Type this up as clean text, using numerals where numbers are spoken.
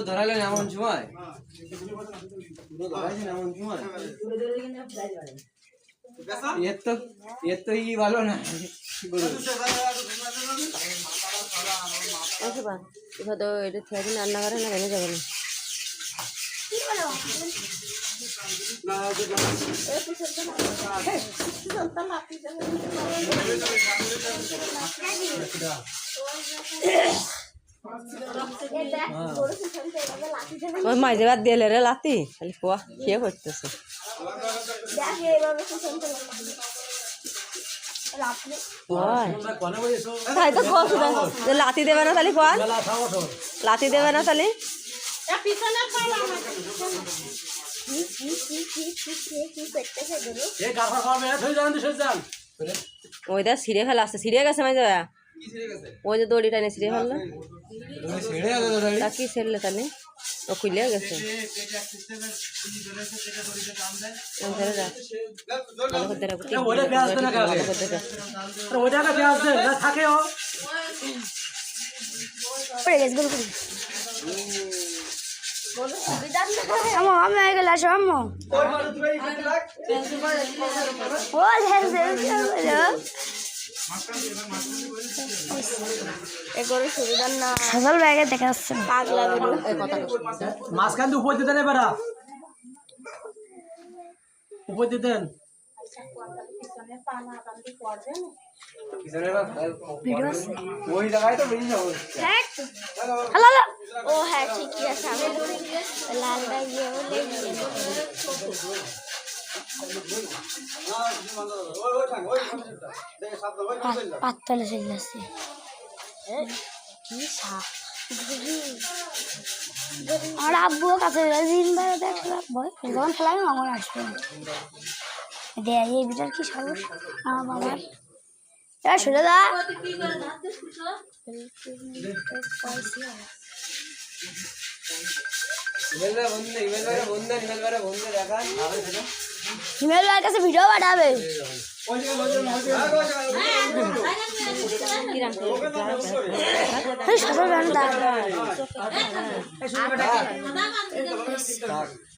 ধরালেন এমন সময় এর তো ই ভালো না এটা থেকে রান্না করে না ভেঙে যাবে না ওই মাঝে বাদ দিয়ে রে লাতি খালি কোয়া খেয়ে করতেছে তাই তো লাতি দেবে না তাহলে কোয়া লাতি দেবে না তাহলে ওই দা ছিঁড়ে ফেলা আসছে ছিঁড়ে গেছে মাঝে ওই যে দড়ি টানে ছিঁড়ে ফেললো কি ছেড়লে তাহলে ও খুলে গেছে আমি হয়ে গেল আম্মু সকাল ব্যাগে দেখা যাচ্ছে মাঝখান উপর দিতেন এবার উপর দিতেন ওই জায়গায় তো বেরিয়ে যাবো ও হ্যাঁ ঠিকই আছে আমি লালটা ইয়ে পাতলে চলে আসছে আমার আব্বুও কাছে যখন ফেলাবে মামন আসবে দেয় এই বিটার কি সাহস আমার বাবার এবার শুনে দা হিমেল ভাইয়ের কাছে ভিডিও পাঠাবে